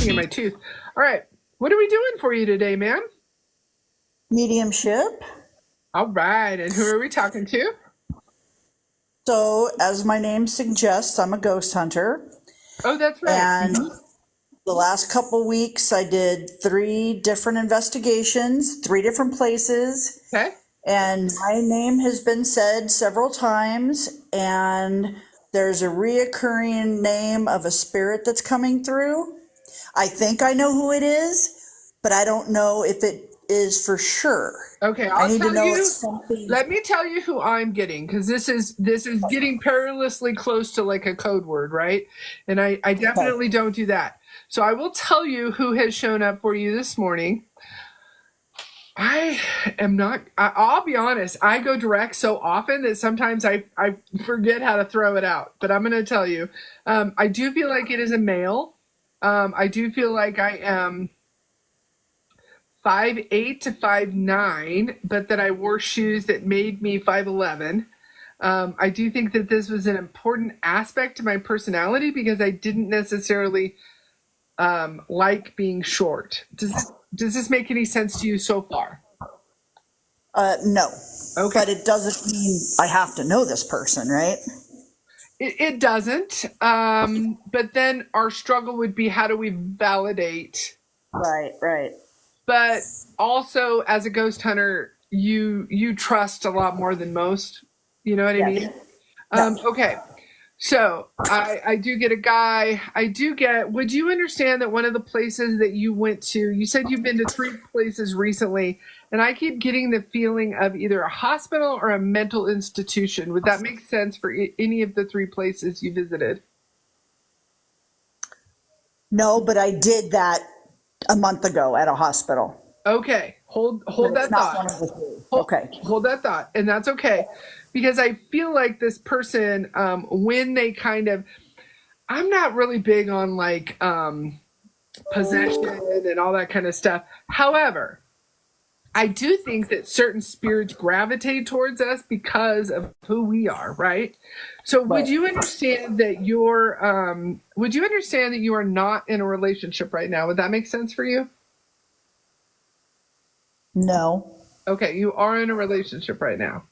in my tooth. All right. What are we doing for you today, ma'am? Mediumship. All right. And who are we talking to? So, as my name suggests, I'm a ghost hunter. Oh, that's right. And the last couple weeks, I did 3 different investigations, 3 different places. Okay. And my name has been said several times. And there's a reoccurring name of a spirit that's coming through. I think I know who it is, but I don't know if it is for sure. Okay, I I'll need to tell know you. it's something. Let me tell you who I'm getting, because this is getting perilously close to like a code word, right? And I definitely don't do that. So I will tell you who has shown up for you this morning. I am not, I'll be honest, I go direct so often that sometimes I forget how to throw it out. But I'm going to tell you, I do feel like it is a male. I do feel like I am 5'8" to 5'9", but that I wore shoes that made me 5'11". I do think that this was an important aspect to my personality because I didn't necessarily like being short. Does this make any sense to you so far? No. Okay. But it doesn't mean I have to know this person, right? It doesn't. But then our struggle would be, how do we validate? Right. But also, as a ghost hunter, you trust a lot more than most. You know what I mean? Okay. So I do get a guy. Would you understand that one of the places that you went to, you said you've been to 3 places recently, and I keep getting the feeling of either a hospital or a mental institution. Would that make sense for any of the 3 places you visited? No, but I did that a month ago at a hospital. Okay. Hold that thought. Hold that thought. And that's okay. Because I feel like this person, when they kind of, I'm not really big on like possession and all that kind of stuff. However, I do think that certain spirits gravitate towards us because of who we are, right? So would you understand that you are not in a relationship right now? Would that make sense for you? No. Okay, you are in a relationship right now.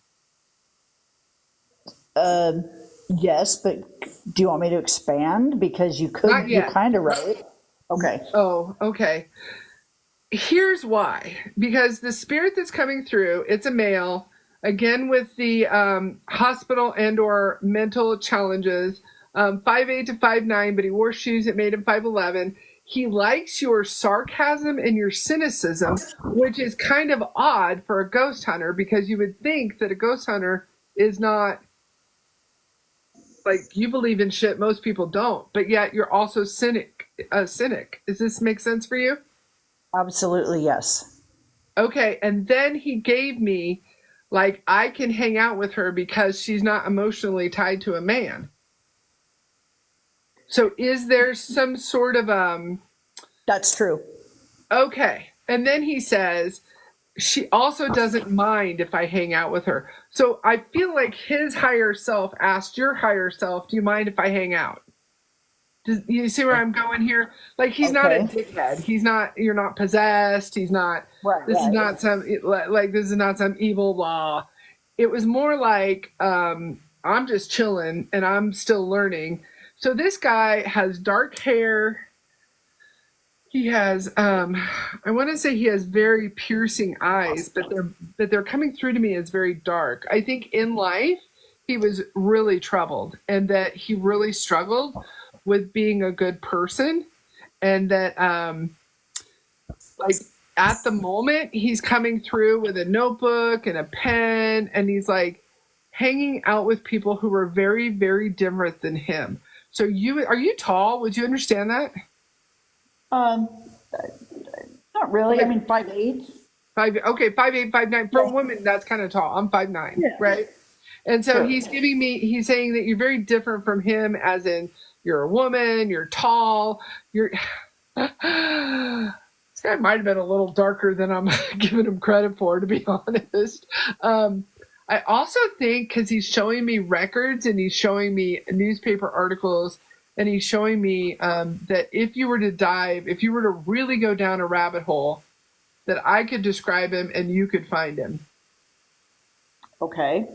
Yes, but do you want me to expand? Because you could, Not you're yet. kind of right. Okay. Oh, okay. Here's why. Because the spirit that's coming through, it's a male, again with the hospital and or mental challenges, 5'8" to 5'9", but he wore shoes that made him 5'11". He likes your sarcasm and your cynicism, which is kind of odd for a ghost hunter, because you would think that a ghost hunter is not, like, you believe in shit most people don't, but yet you're also a cynic. Does this make sense for you? Absolutely, yes. Okay, and then he gave me, like, I can hang out with her because she's not emotionally tied to a man. So is there some sort of That's true. okay. And then he says she also doesn't mind if I hang out with her. So I feel like his higher self asked your higher self, do you mind if I hang out? You see where I'm going here? Like, he's not a dickhead. You're not possessed. He's not, this is not some evil law. It was more like, I'm just chilling and I'm still learning. So this guy has dark hair. He has, I want to say he has very piercing eyes, but they're coming through to me as very dark. I think in life he was really troubled, and that he really struggled with being a good person, and that like at the moment he's coming through with a notebook and a pen, and he's like hanging out with people who are very, very different than him. So are you tall? Would you understand that? Not really. I mean, 5'8". 5'8", 5'9". For a woman, that's kind of tall. I'm 5'9", right? And so he's saying that you're very different from him, as in you're a woman, you're tall, this guy might have been a little darker than I'm giving him credit for, to be honest. I also think, because he's showing me records and he's showing me newspaper articles, and he's showing me that if you were to really go down a rabbit hole, that I could describe him and you could find him. Okay.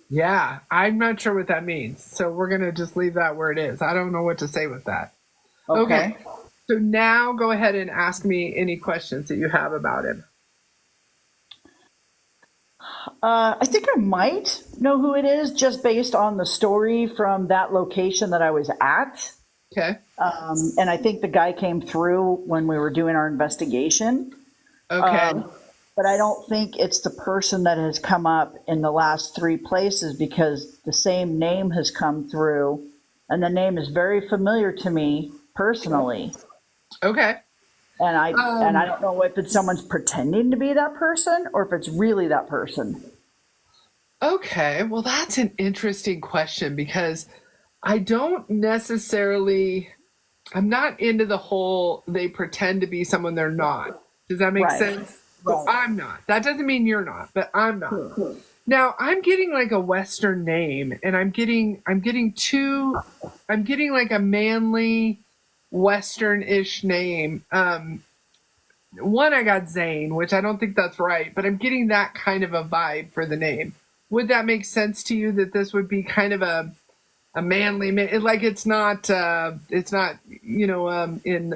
Yeah, I'm not sure what that means. So we're going to just leave that where it is. I don't know what to say with that. Okay. So now go ahead and ask me any questions that you have about him. I think I might know who it is just based on the story from that location that I was at. Okay. And I think the guy came through when we were doing our investigation. Okay. But I don't think it's the person that has come up in the last three places, because the same name has come through, and the name is very familiar to me personally. Okay. And I don't know if it's someone's pretending to be that person or if it's really that person. Okay. Well, that's an interesting question, because I don't necessarily, I'm not into the whole they pretend to be someone they're not. Does that make sense? So I'm not. That doesn't mean you're not, but I'm not. Now I'm getting like a Western name, and I'm getting like a manly Western-ish name. One, I got Zane, which I don't think that's right, but I'm getting that kind of a vibe for the name. Would that make sense to you, that this would be kind of a manly man? Like it's not, in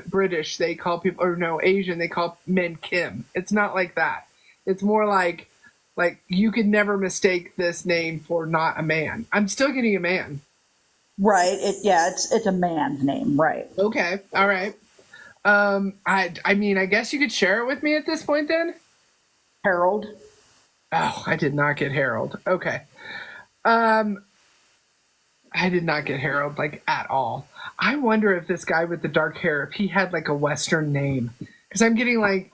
British they call people, or no, Asian they call men Kim. It's not like that. It's more like you could never mistake this name for not a man. I'm still getting a man. Right. It's a man's name. Right. Okay. All right. I mean, I guess you could share it with me at this point then. Harold. Oh, I did not get Harold. Okay. I did not get Harold, like, at all. I wonder if this guy with the dark hair, if he had like a Western name, because I'm getting like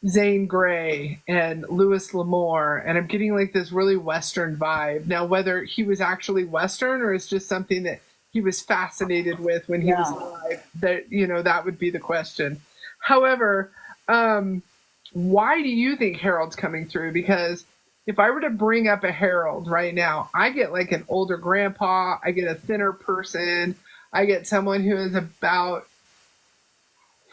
Zane Grey and Louis L'Amour, and I'm getting like this really Western vibe. Now, whether he was actually Western or it's just something that he was fascinated with when he was alive, that would be the question. However, why do you think Harold's coming through? Because if I were to bring up a Harold right now, I get like an older grandpa, I get a thinner person, I get someone who is about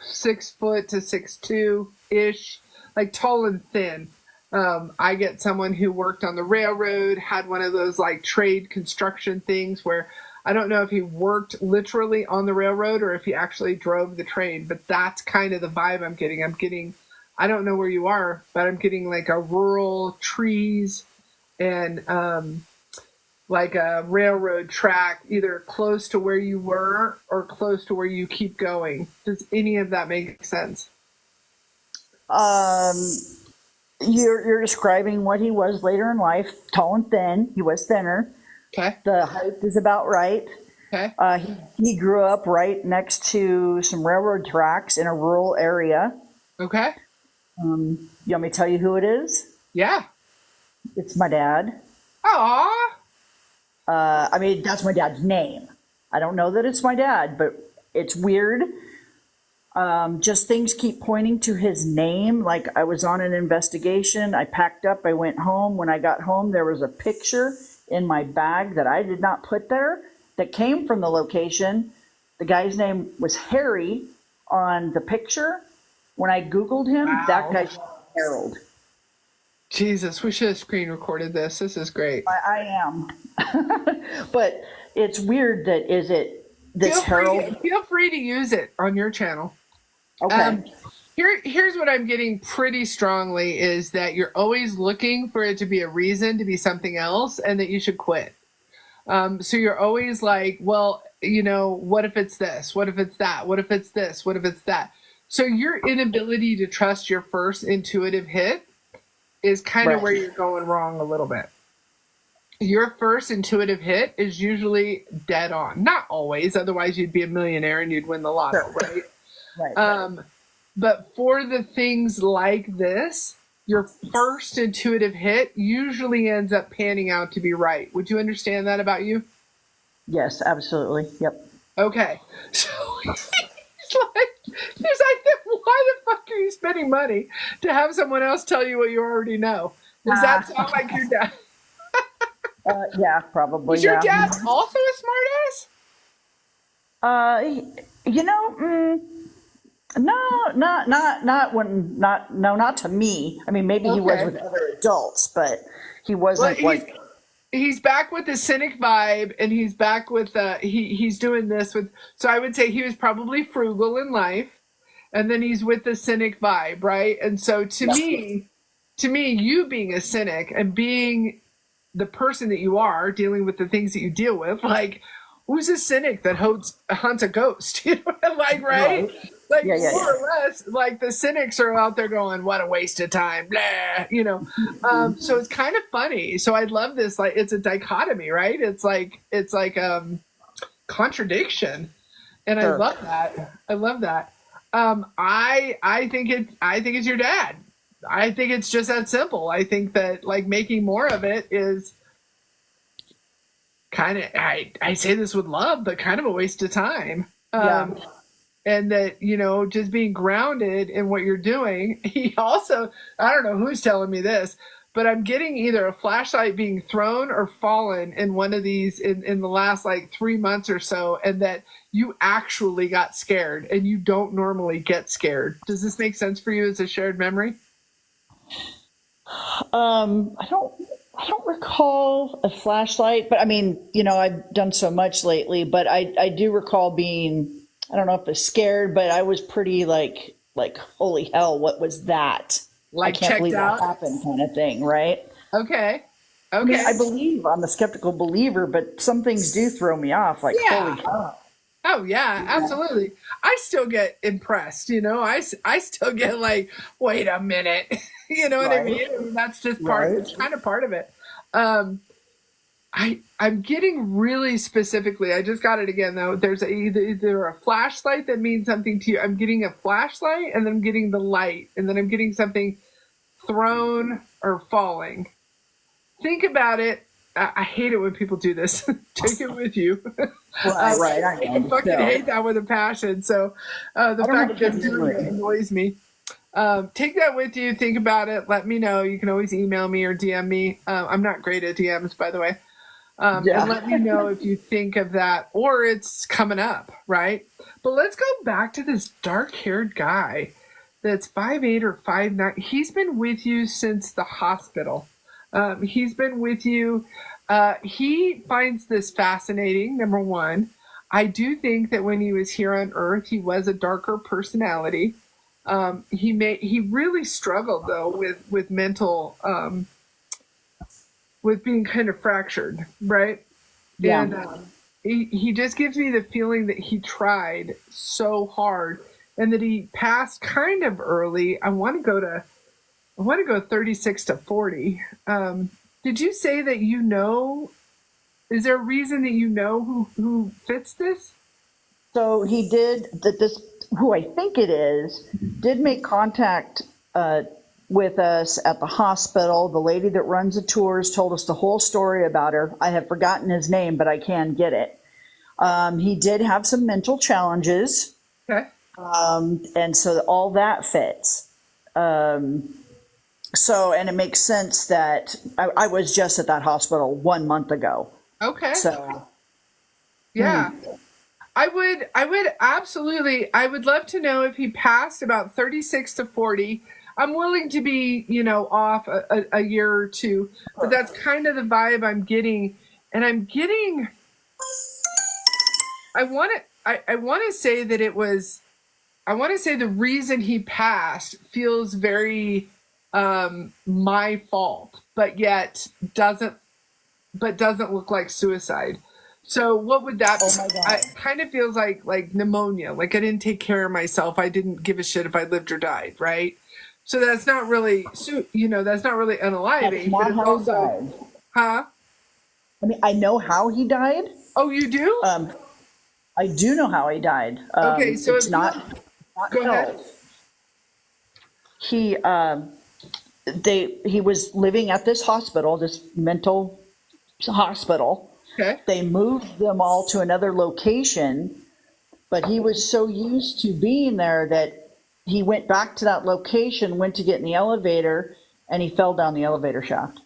6 foot to 6'2" ish, like tall and thin. I get someone who worked on the railroad, had one of those like trade construction things where I don't know if he worked literally on the railroad or if he actually drove the train, but that's kind of the vibe I'm getting. I don't know where you are, but I'm getting like a rural trees and like a railroad track, either close to where you were or close to where you keep going. Does any of that make sense? You're describing what he was later in life, tall and thin. He was thinner. Okay. The height is about right. Okay. He grew up right next to some railroad tracks in a rural area. Okay. You want me to tell you who it is? Yeah. It's my dad. Aw. I mean, that's my dad's name. I don't know that it's my dad, but it's weird. Just things keep pointing to his name. Like I was on an investigation. I packed up. I went home. When I got home, there was a picture in my bag that I did not put there that came from the location. The guy's name was Harry on the picture. When I Googled him, that guy's Harold. Jesus, we should have screen recorded this. This is great. I am. But it's weird that this Harold. Feel free to use it on your channel. Okay. Here's what I'm getting pretty strongly is that you're always looking for it to be a reason to be something else and that you should quit. So you're always like, well, what if it's this? What if it's that? What if it's this? What if it's that? So your inability to trust your first intuitive hit is kind of where you're going wrong a little bit. Your first intuitive hit is usually dead on. Not always, otherwise you'd be a millionaire and you'd win the lotto, right? Right. But for the things like this, your first intuitive hit usually ends up panning out to be right. Would you understand that about you? Yes, absolutely. Yep. Okay. So there's like, why the fuck are you spending money to have someone else tell you what you already know? Does that sound like your dad? Yeah, probably. Is your dad also a smartass? Uh, you know, no, not when, not, no, not to me. I mean, maybe he was Okay. with other adults, but he Well, wasn't he's like, he's back with the cynic vibe, and he's back with he's doing this with. So I would say he was probably frugal in life, and then he's with the cynic vibe, right? And so to me, you being a cynic and being the person that you are dealing with the things that you deal with, like who's a cynic that hunts a ghost? You know, like right? right. Like Yeah, yeah, more yeah. or less, like the cynics are out there going, "What a waste of time!" Blah, you know. So it's kind of funny. So I love this. Like it's a dichotomy, right? It's like contradiction, and I Sure. love that. I love that. I think it's your dad. I think it's just that simple. I think that like making more of it is kind of I say this with love, but kind of a waste of time. Yeah. And that just being grounded in what you're doing. He also, I don't know who's telling me this, but I'm getting either a flashlight being thrown or fallen in one of these in the last like 3 months or so, and that you actually got scared and you don't normally get scared. Does this make sense for you as a shared memory? I don't recall a flashlight, but I mean, I've done so much lately, but I do recall being, I don't know if it's scared, but I was pretty like, holy hell, what was that? I Like can't checked believe that out. happened kind of thing, right? Okay. I mean, Okay. I believe I'm a skeptical believer, but some things do throw me off, like, holy Yeah. cow. Oh yeah, absolutely. I still get impressed, I still get like, wait a minute. You know what I Right, mean? I mean, that's just right. it's kind of part of it. Um I'm getting really specifically. I just got it again though. There's either a flashlight that means something to you. I'm getting a flashlight, and then I'm getting the light, and then I'm getting something thrown or falling. Think about it. I hate it when people do this. Take it with you. Right, right, I I know. fucking So, hate that with a passion. So the I don't fact have that they're kids doing it anyway. annoys me. Take that with you. Think about it. Let me know. You can always email me or DM me. I'm not great at DMs, by the way. And Yeah. let me know if you think of that or it's coming up, right? But let's go back to this dark haired guy that's 5'8" or 5'9". He's been with you since the hospital. He's been with you. He finds this fascinating, number one. I do think that when he was here on Earth, he was a darker personality. He really struggled though with mental with being kind of fractured, right? Yeah. And he just gives me the feeling that he tried so hard and that he passed kind of early. I want to go 36 to 40. Did you say that is there a reason that who fits this? So he did that. This, who I think it is, did make contact with us at the hospital. The lady that runs the tours told us the whole story about her. I have forgotten his name, but I can get it. He did have some mental challenges, Okay. and so all that fits. So, and it makes sense that I was just at that hospital 1 month ago. Okay. So, Yeah. I would absolutely, I would love to know if he passed about 36 to 40. I'm willing to be, off a year or two, but that's kind of the vibe I'm getting. And I want to, I want to say that I want to say the reason he passed feels very my fault, but yet doesn't look like suicide. So what would that oh be? my I God. kind of feels like pneumonia. Like I didn't take care of myself. I didn't give a shit if I lived or died, right? So that's not really that's not really That's unaliving, but not it's how he also died. huh? I mean, I know how he died. Oh, you do? Um, I do know how he died. Okay, so It's if you not go ahead. health. He he was living at this hospital, this mental hospital. Okay. They moved them all to another location, but he was so used to being there that he went back to that location, went to get in the elevator, and he fell down the elevator shaft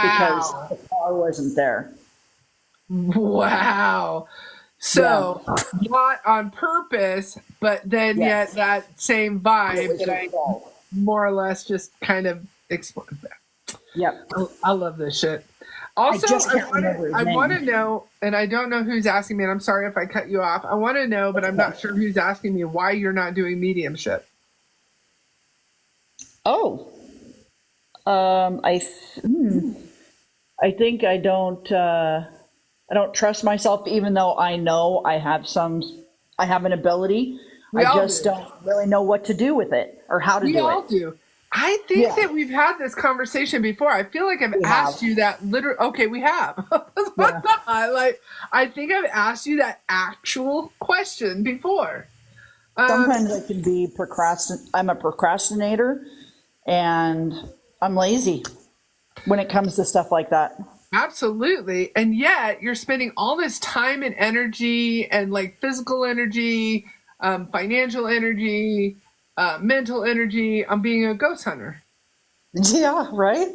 because Wow. the car wasn't there. Wow. Yeah. So not on purpose, but then yet Yes. that same It vibe was that a I result. more or less just kind of explain. Yep. I love this shit. I Also, just can't remember his I want to name. know, and I don't know who's asking me, and I'm sorry if I cut you off. I want to know, but I'm not sure who's asking me why you're not doing mediumship. Oh, I think I don't trust myself, even though I know I have an ability. We I all just do. don't really know what to do with it or how to We do all it. do. I think Yeah, that we've had this conversation before. I feel like I've we have. asked you that literally. Okay, we have. Yeah. I think I've asked you that actual question before. Sometimes I can be I'm a procrastinator and I'm lazy when it comes to stuff like that. Absolutely. And yet you're spending all this time and energy and like physical energy, financial energy, mental energy on being a ghost hunter. Yeah, right?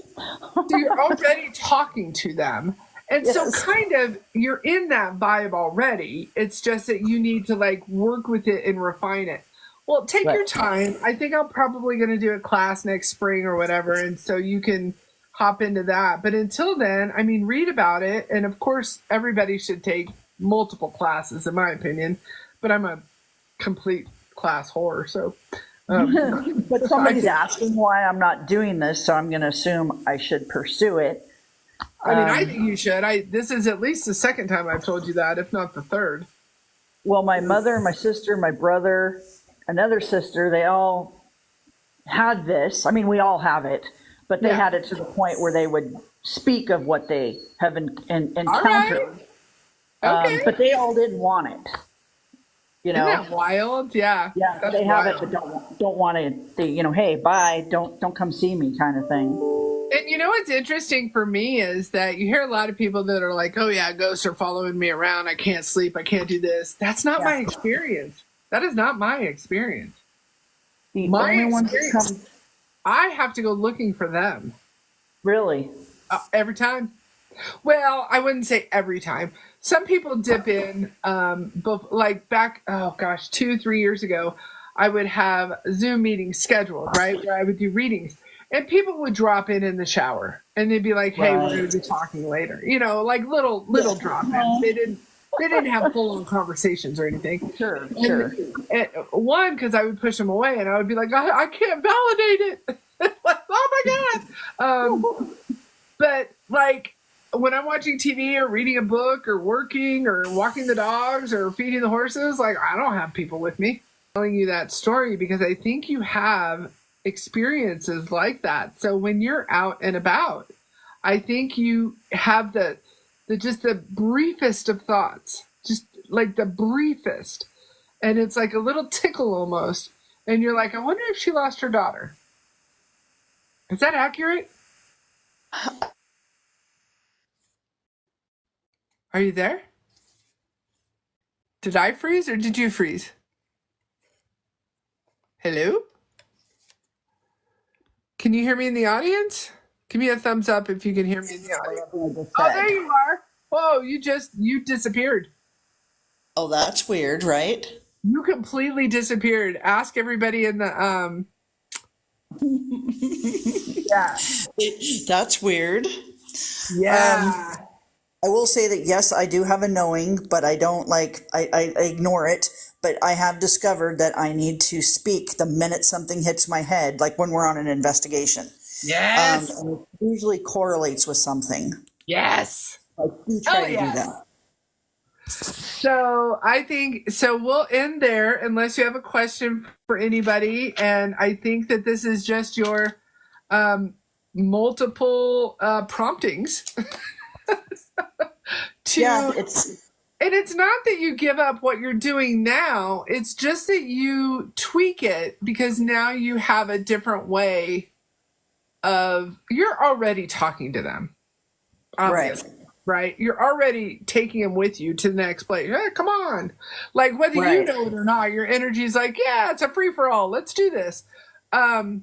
So you're already talking to them. And so Yes. kind of you're in that vibe already. It's just that you need to like work with it and refine it. Well, take Right. your time. I think I'm probably going to do a class next spring or whatever. And so you can hop into that. But until then, I mean, read about it. And of course, everybody should take multiple classes, in my opinion. But I'm a complete class whore. So But I somebody's can, asking why I'm not doing this, so I'm going to assume I should pursue it. I mean, I think you should. This is at least the second time I've told you that, if not the third. Well, my mother, my sister, my brother, another sister, they all had this. I mean, we all have it, but they Yeah. had it to the point where they would speak of what they have All right. encountered. Okay. But they all didn't want it, you Isn't know? that wild? Yeah. Yeah, That's they have it, wild. but don't want to. Hey, bye, don't come see me, kind of thing. And you know what's interesting for me is that you hear a lot of people that are like, oh, yeah, ghosts are following me around. I can't sleep. I can't do this. That's not my Yeah. experience. That is not my experience. The My only ones that experience, come, I have to go looking for them really. every time. Well, I wouldn't say every time. Some people dip in, like back, oh gosh, 2, 3 years ago, I would have Zoom meetings scheduled, right? Where I would do readings. And people would drop in the shower and they'd be like, hey, we're Right. going to be talking later. You know, like little drop ins. They didn't have full on conversations or anything. Sure, And, sure. and one, because I would push them away and I would be like, I can't validate it. Like, oh my God. But like when I'm watching TV or reading a book or working or walking the dogs or feeding the horses, like I don't have people with me. I'm telling you that story because I think you have experiences like that. So when you're out and about, I think you have the just the briefest of thoughts, just like the briefest. And it's like a little tickle almost. And you're like, I wonder if she lost her daughter. Is that accurate? Are you there? Did I freeze or did you freeze? Hello? Can you hear me in the audience? Give me a thumbs up if you can hear me in the audience. Everything I just Oh, there said. you are. Whoa, you disappeared. Oh, that's weird, right? You completely disappeared. Ask everybody in the Yeah. That's weird. yeah. I will say that yes, I do have a knowing, but I don't I ignore it. But I have discovered that I need to speak the minute something hits my head, like when we're on an investigation. Yes. And it usually correlates with something. Yes. I do Oh try to do yes. that. So I think so we'll end there unless you have a question for anybody. And I think that this is just your multiple promptings to Yeah, it's and it's not that you give up what you're doing now, it's just that you tweak it because now you have a different way of you're already talking to them. Obviously. Right? You're already taking them with you to the next place. Hey, come on. Like whether you Right. know it or not, your energy is like, yeah, it's a free for all. Let's do this. And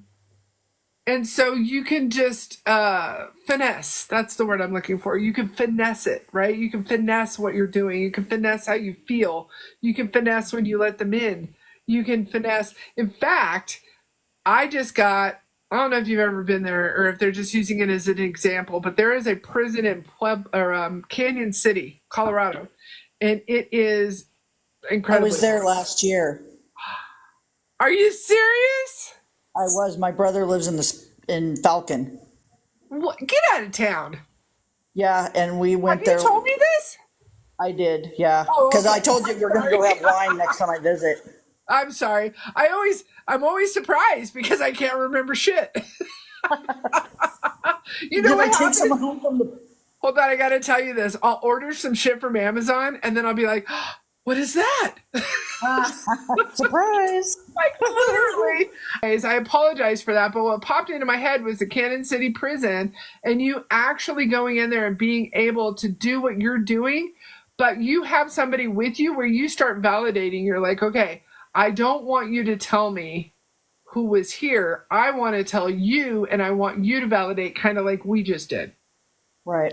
And so you can just finesse. That's the word I'm looking for. You can finesse it, right? You can finesse what you're doing. You can finesse how you feel. You can finesse when you let them in. You can finesse. In fact, I don't know if you've ever been there or if they're just using it as an example, but there is a prison in Canyon City, Colorado, and it is I incredible. was there last year. Are you serious? I was. My brother lives in Falcon. What? Get out of town. Yeah, and we went Have there. you told me this? I did, yeah. Oh, Because okay. I told you we're going to go have wine next time I visit. I'm sorry. I'm always surprised because I can't remember shit. You know Did I what take happens? someone home from the? Hold on, I gotta tell you this. I'll order some shit from Amazon and then I'll be like, oh, what is that? Surprise! Like literally. Anyways, I apologize for that, but what popped into my head was the Cannon City prison and you actually going in there and being able to do what you're doing, but you have somebody with you where you start validating. You're like, okay, I don't want you to tell me who was here. I want to tell you and I want you to validate, kind of like we just did. Right.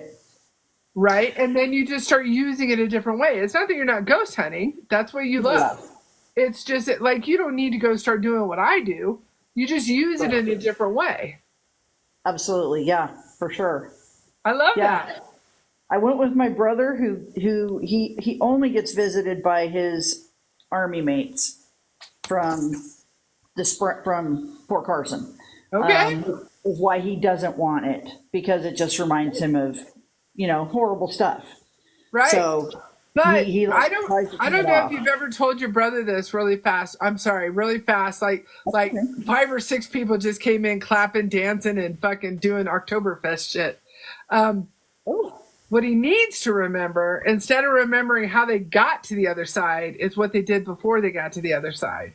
Right? And then you just start using it a different way. It's not that you're not ghost hunting. That's what you love. Yeah. It's just that, like, you don't need to go start doing what I do. You just use it in a different way. Absolutely, yeah, for sure. I love Yeah. that. I went with my brother, who he only gets visited by his army mates from from Fort Carson. Okay. Is why he doesn't want it, because it just reminds him of, horrible stuff. Right. So, but he I tries to don't turn it know off. if you've ever told your brother this really fast. I'm sorry, really fast. Like 5 or 6 people just came in clapping, dancing, and fucking doing Oktoberfest shit. Oh, What he needs to remember, instead of remembering how they got to the other side, is what they did before they got to the other side.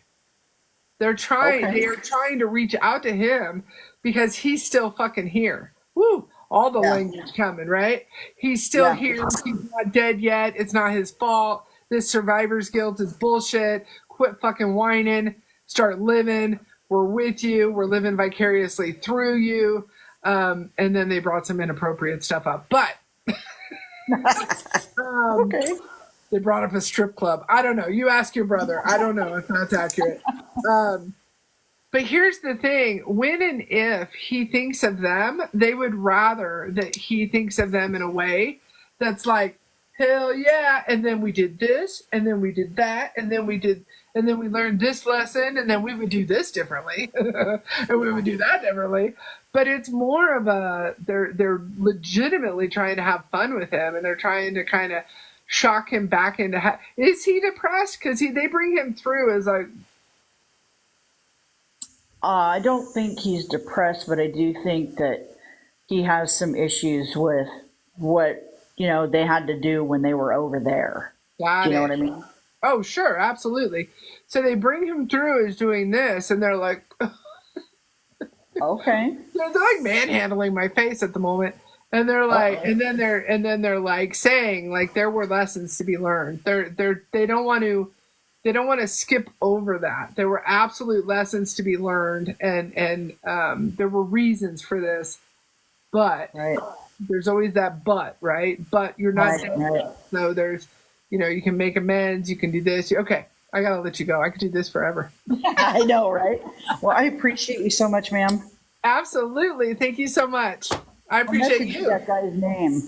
They are trying to reach out to him because he's still fucking here. Woo! All the language coming, right? He's still here. He's not dead yet. It's not his fault. This survivor's guilt is bullshit. Quit fucking whining. Start living. We're with you. We're living vicariously through you. And then they brought some inappropriate stuff up. But okay. they brought up a strip club. I don't know. You ask your brother. I don't know if that's accurate. But here's the thing. When and if he thinks of them, they would rather that he thinks of them in a way that's like, hell yeah. And then we did this, and then we did that, and then we learned this lesson, and then we would do this differently, and we would do that differently. But it's more of they're legitimately trying to have fun with him, and they're trying to kind of shock him back into. Is he depressed? Because they bring him through as like. I don't think he's depressed, but I do think that he has some issues with what, they had to do when they were over there. Got Do you know it. what I mean? Oh, sure, absolutely. So they bring him through as doing this, and they're like, Okay. they're like manhandling my face at the moment, and they're like, and then they're like saying like there were lessons to be learned. They don't want to skip over that. There were absolute lessons to be learned, and there were reasons for this, but Right. there's always that but, right? But you're not dead Right. yet. So there's, you can make amends. You can do this. Okay, I gotta let you go. I could do this forever. I know, right? Well, I appreciate you so much, ma'am. Absolutely. Thank you so much. I I'll appreciate message you. that guy's name.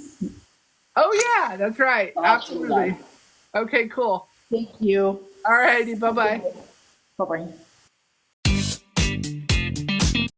Oh yeah, that's right. Absolutely. Absolutely. Okay, cool. Thank you. All righty. Bye-bye. Bye-bye.